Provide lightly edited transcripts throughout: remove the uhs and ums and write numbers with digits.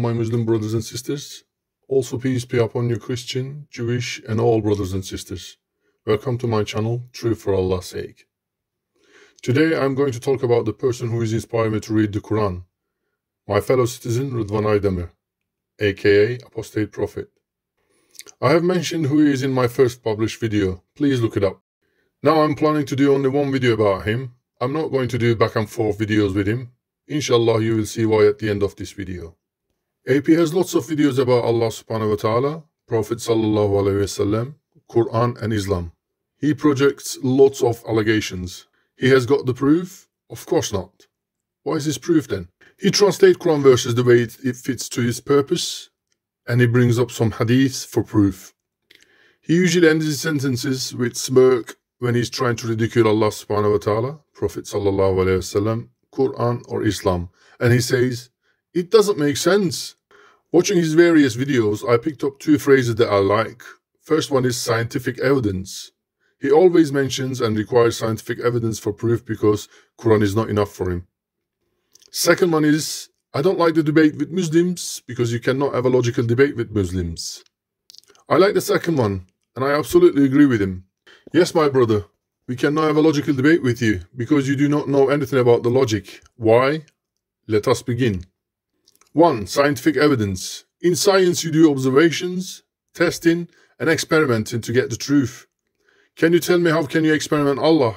my Muslim brothers and sisters. Also peace be upon you Christian, Jewish and all brothers and sisters. Welcome to my channel, True for Allah's sake. Today I'm going to talk about the person who is inspired me to read the Quran. My fellow citizen Rıdvan Aydemir, aka Apostate Prophet. I have mentioned who he is in my first published video. Please look it up. Now I'm planning to do only one video about him. I'm not going to do back and forth videos with him. Inshallah, you will see why at the end of this video. AP has lots of videos about Allah subhanahu wa ta'ala, Prophet sallallahu alaihi wasallam, Quran and Islam. He projects lots of allegations. He has got the proof? Of course not. What is his proof then? He translates Quran verses the way it fits to his purpose, and he brings up some hadiths for proof. He usually ends his sentences with smirk when he's trying to ridicule Allah subhanahu wa ta'ala, Prophet sallallahu alaihi wasallam, Quran or Islam, and he says, "It doesn't make sense." Watching his various videos, I picked up two phrases that I like. First one is scientific evidence. He always mentions and requires scientific evidence for proof because Quran is not enough for him. Second one is, I don't like the debate with Muslims because you cannot have a logical debate with Muslims. I like the second one, and I absolutely agree with him. Yes, my brother, we cannot have a logical debate with you because you do not know anything about the logic. Why? Let us begin. 1. Scientific evidence. In science, you do observations, testing, and experimenting to get the truth. Can you tell me how can you experiment Allah?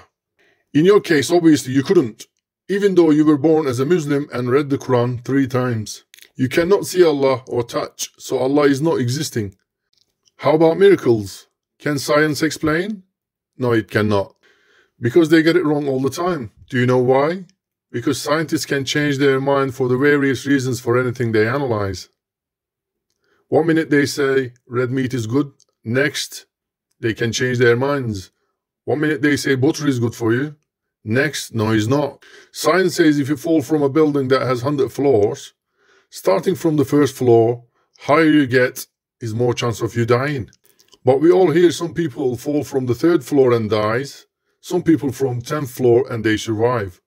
In your case, obviously, you couldn't, even though you were born as a Muslim and read the Quran 3 times. You cannot see Allah or touch, so Allah is not existing. How about miracles? Can science explain? No, it cannot. Because they get it wrong all the time. Do you know why? Because scientists can change their mind for the various reasons for anything they analyze. 1 minute they say red meat is good, next they can change their minds. 1 minute they say butter is good for you, next no it's not. Science says if you fall from a building that has 100 floors, starting from the first floor, higher you get is more chance of you dying. But we all hear some people fall from the 3rd floor and dies, some people from 10th floor and they survive.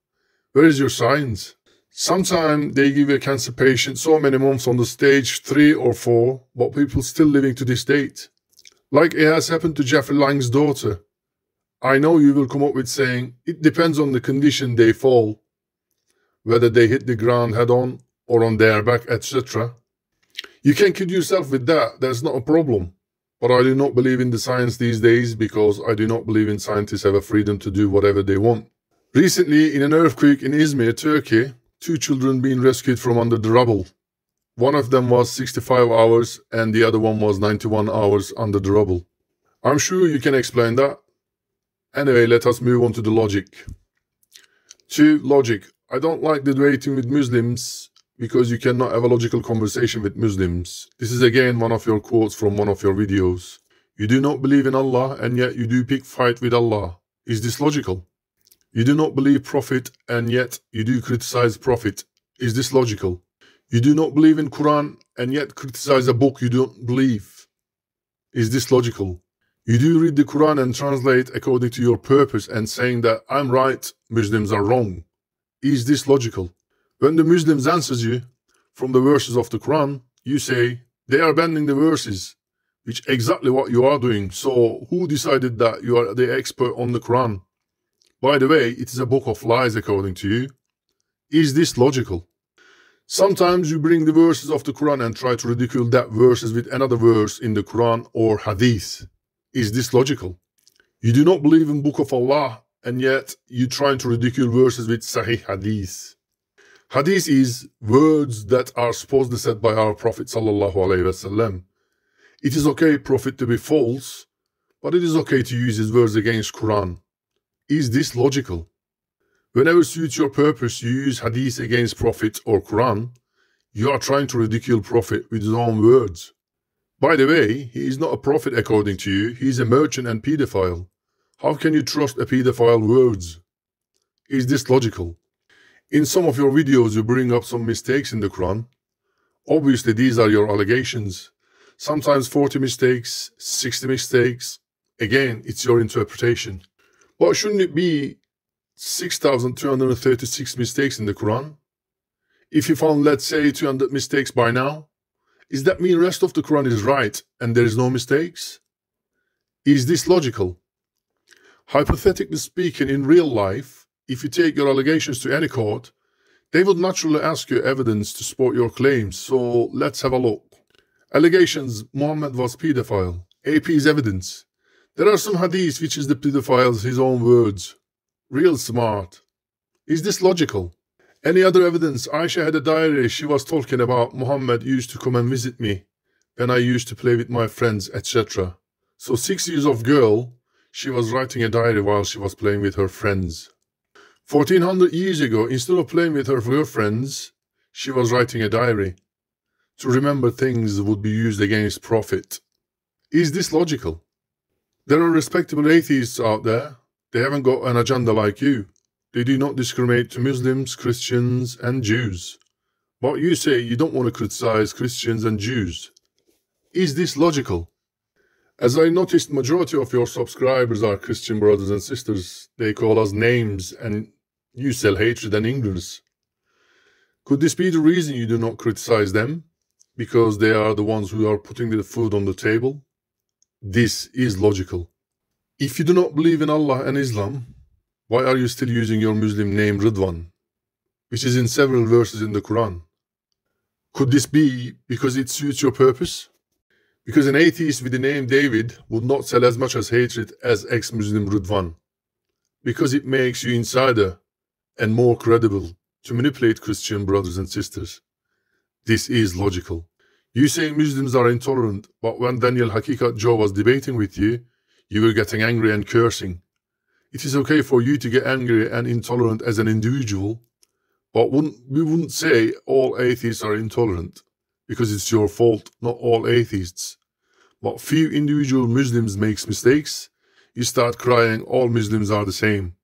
Where is your science? Sometimes they give a cancer patient so many months on the stage 3 or 4, but people still living to this date. Like it has happened to Jeffrey Lang's daughter. I know you will come up with saying, it depends on the condition they fall, whether they hit the ground head on or on their back, etc. You can kid yourself with that, that's not a problem. But I do not believe in the science these days because I do not believe in scientists have a freedom to do whatever they want. Recently, in an earthquake in Izmir, Turkey, 2 children being rescued from under the rubble. One of them was 65 hours and the other one was 91 hours under the rubble. I'm sure you can explain that. Anyway, let us move on to the logic. 2. Logic. I don't like the debating with Muslims because you cannot have a logical conversation with Muslims. This is again one of your quotes from one of your videos. You do not believe in Allah and yet you do pick fight with Allah. Is this logical? You do not believe Prophet and yet you do criticize Prophet. Is this logical? You do not believe in Quran and yet criticize a book you don't believe. Is this logical? You do read the Quran and translate according to your purpose and saying that I'm right, Muslims are wrong. Is this logical? When the Muslims answers you from the verses of the Quran, you say they are bending the verses, which exactly what you are doing. So who decided that you are the expert on the Quran? By the way, it is a book of lies according to you. Is this logical? Sometimes you bring the verses of the Quran and try to ridicule that verses with another verse in the Quran or hadith. Is this logical? You do not believe in Book of Allah and yet you try to ridicule verses with sahih hadith. Hadith is words that are supposedly said by our Prophet sallallahu alaihi wasallam. It is okay Prophet to be false, but it is okay to use his words against Quran. Is this logical? Whenever suits your purpose, you use hadith against Prophet or Quran, you are trying to ridicule Prophet with his own words. By the way, he is not a prophet according to you, he is a merchant and pedophile. How can you trust a pedophile words? Is this logical? In some of your videos, you bring up some mistakes in the Quran. Obviously, these are your allegations. Sometimes 40 mistakes, 60 mistakes. Again, it's your interpretation. But shouldn't it be 6,236 mistakes in the Quran? If you found, let's say, 200 mistakes by now, does that mean the rest of the Quran is right and there is no mistakes? Is this logical? Hypothetically speaking, in real life, if you take your allegations to any court, they would naturally ask you evidence to support your claims, so let's have a look. Allegations: Muhammad was pedophile. AP's evidence. There are some hadiths which is the pedophile's his own words. Real smart. Is this logical? Any other evidence? Aisha had a diary. She was talking about Muhammad used to come and visit me when I used to play with my friends, etc. So 6 years of girl, she was writing a diary while she was playing with her friends. 1400 years ago, instead of playing with her girlfriends, she was writing a diary. To remember things would be used against Prophet. Is this logical? There are respectable atheists out there. They haven't got an agenda like you. They do not discriminate to Muslims, Christians, and Jews. But you say you don't want to criticize Christians and Jews. Is this logical? As I noticed, majority of your subscribers are Christian brothers and sisters. They call us names and you sell hatred and ignorance. Could this be the reason you do not criticize them? Because they are the ones who are putting the food on the table? This is logical. If you do not believe in Allah and Islam, why are you still using your Muslim name Ridwan, which is in several verses in the Quran? Could this be because it suits your purpose? Because an atheist with the name David would not sell as much as hatred as ex-Muslim Ridwan. Because it makes you insider and more credible to manipulate Christian brothers and sisters. This is logical. You say Muslims are intolerant, but when Daniel Hakikat Joe was debating with you, you were getting angry and cursing. It is okay for you to get angry and intolerant as an individual, but we wouldn't say all atheists are intolerant, because it's your fault, not all atheists. But few individual Muslims makes mistakes, you start crying all Muslims are the same.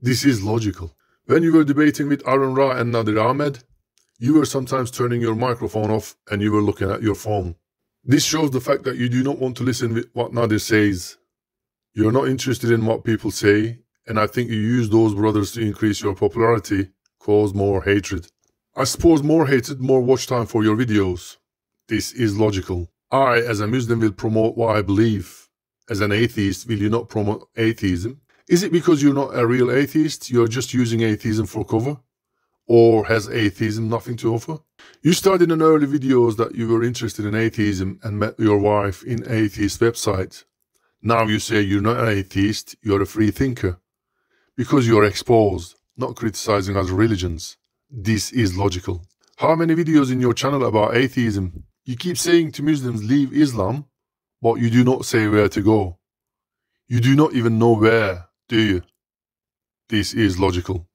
This is logical. When you were debating with Aaron Ra and Nadir Ahmed, you were sometimes turning your microphone off and you were looking at your phone. This shows the fact that you do not want to listen to what Nadir says. You're not interested in what people say, and I think you use those brothers to increase your popularity, cause more hatred. I suppose more hatred, more watch time for your videos. This is logical. I, as a Muslim, will promote what I believe. As an atheist, will you not promote atheism? Is it because you're not a real atheist, you're just using atheism for cover? Or has atheism nothing to offer? You started in early videos that you were interested in atheism and met your wife in atheist website. Now you say you're not an atheist, you're a free thinker. Because you're exposed, not criticizing other religions. This is logical. How many videos in your channel about atheism? You keep saying to Muslims leave Islam, but you do not say where to go. You do not even know where, do you? This is logical.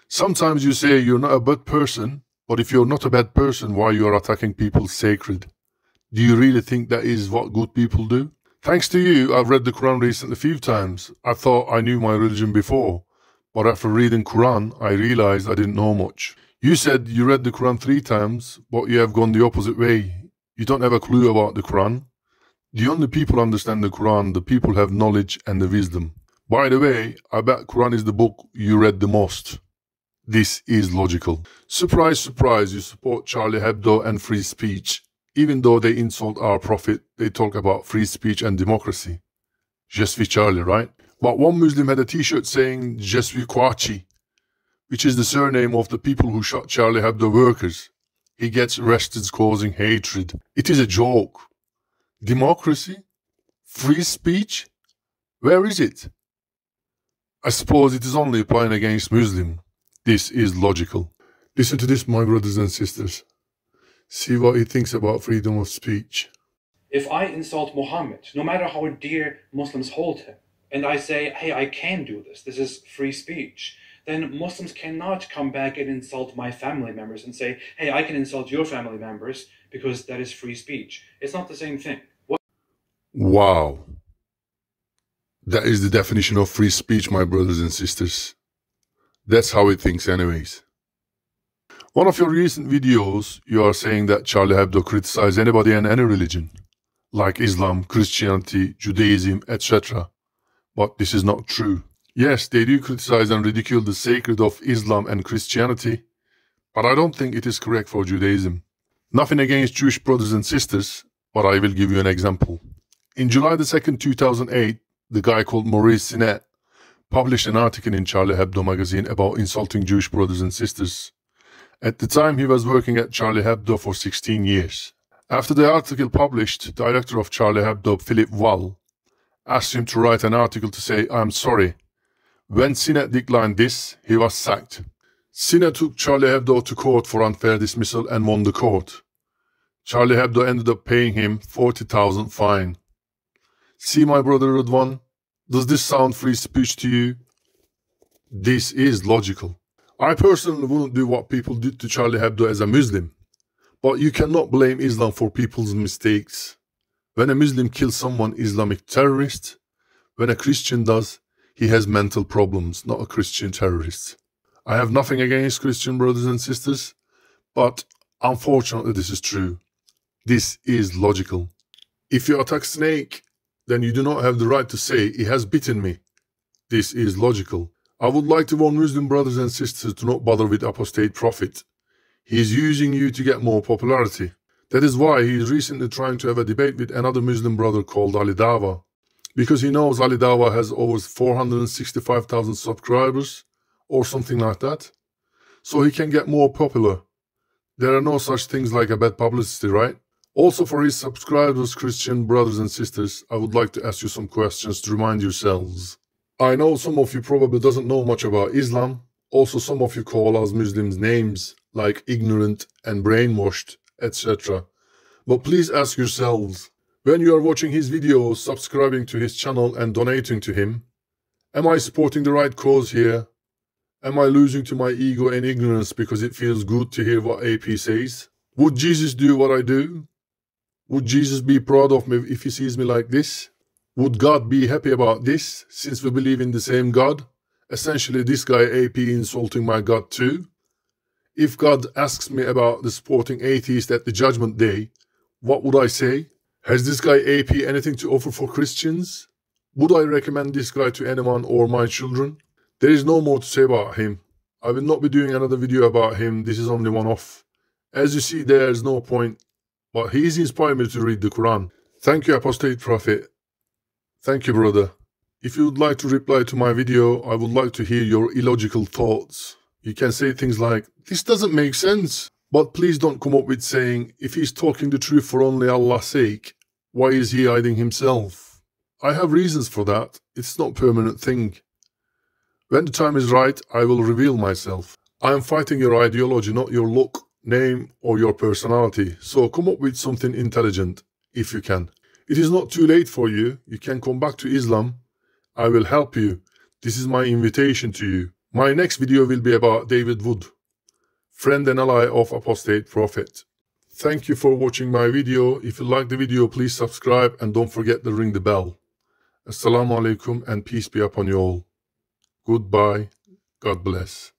Sometimes you say you're not a bad person, but if you're not a bad person, why you are attacking people sacred? Do you really think that is what good people do? Thanks to you, I've read the Quran recently a few times. I thought I knew my religion before, but after reading Quran, I realized I didn't know much. You said you read the Quran 3 times, but you have gone the opposite way. You don't have a clue about the Quran. The only people understand the Quran, the people have knowledge and the wisdom. By the way, I bet Quran is the book you read the most. This is logical. Surprise, surprise, you support Charlie Hebdo and free speech. Even though they insult our prophet, they talk about free speech and democracy. Je suis Charlie, right? But one Muslim had a t-shirt saying Je suis Kwachi, which is the surname of the people who shot Charlie Hebdo workers. He gets arrested causing hatred. It is a joke. Democracy? Free speech? Where is it? I suppose it is only applying against Muslim. This is logical. Listen to this, my brothers and sisters. See what he thinks about freedom of speech. If I insult Muhammad, no matter how dear Muslims hold him, and I say, hey, I can do this, this is free speech, then Muslims cannot come back and insult my family members and say, hey, I can insult your family members because that is free speech. It's not the same thing. Wow. That is the definition of free speech, my brothers and sisters. That's how he thinks anyways. One of your recent videos, you are saying that Charlie Hebdo criticized anybody and any religion, like Islam, Christianity, Judaism, etc. But this is not true. Yes, they do criticize and ridicule the sacred of Islam and Christianity, but I don't think it is correct for Judaism. Nothing against Jewish brothers and sisters, but I will give you an example. In July the 2nd, 2008, the guy called Maurice Sinet published an article in Charlie Hebdo magazine about insulting Jewish brothers and sisters. At the time, he was working at Charlie Hebdo for 16 years. After the article published, the director of Charlie Hebdo, Philip Wall, asked him to write an article to say, "I'm sorry." When Sinet declined this, he was sacked. Sinet took Charlie Hebdo to court for unfair dismissal and won the court. Charlie Hebdo ended up paying him $40,000 fine. See, my brother Rudwan, does this sound free speech to you? This is logical. I personally wouldn't do what people did to Charlie Hebdo as a Muslim, but you cannot blame Islam for people's mistakes. When a Muslim kills someone, Islamic terrorist. When a Christian does, he has mental problems, not a Christian terrorist. I have nothing against Christian brothers and sisters, but unfortunately this is true. This is logical. If you attack snake, then you do not have the right to say, "He has bitten me." This is logical. I would like to warn Muslim brothers and sisters to not bother with Apostate Prophet. He is using you to get more popularity. That is why he is recently trying to have a debate with another Muslim brother called Ali Dawa, because he knows Ali Dawa has over 465,000 subscribers, or something like that, so he can get more popular. There are no such things like a bad publicity, right? Also, for his subscribers, Christian brothers and sisters, I would like to ask you some questions to remind yourselves. I know some of you probably doesn't know much about Islam. Also, some of you call us Muslims names like ignorant and brainwashed, etc. But please ask yourselves, when you are watching his videos, subscribing to his channel and donating to him, am I supporting the right cause here? Am I losing to my ego and ignorance because it feels good to hear what AP says? Would Jesus do what I do? Would Jesus be proud of me if he sees me like this? Would God be happy about this, since we believe in the same God? Essentially, this guy AP insulting my God too. If God asks me about the supporting atheist at the judgment day, what would I say? Has this guy AP anything to offer for Christians? Would I recommend this guy to anyone or my children? There is no more to say about him. I will not be doing another video about him. This is only one off. As you see, there is no point. But he is inspired me to read the Quran. Thank you, Apostate Prophet. Thank you, brother. If you would like to reply to my video, I would like to hear your illogical thoughts. You can say things like, "This doesn't make sense." But please don't come up with saying, "If he's talking the truth for only Allah's sake, why is he hiding himself?" I have reasons for that. It's not a permanent thing. When the time is right, I will reveal myself. I am fighting your ideology, not your look, name, or your personality. So come up with something intelligent, if you can. It is not too late for you. You can come back to Islam. I will help you. This is my invitation to you. My next video will be about David Wood, friend and ally of Apostate Prophet. Thank you for watching my video. If you like the video, please subscribe and don't forget to ring the bell. Assalamu alaikum and peace be upon you all. Goodbye. God bless.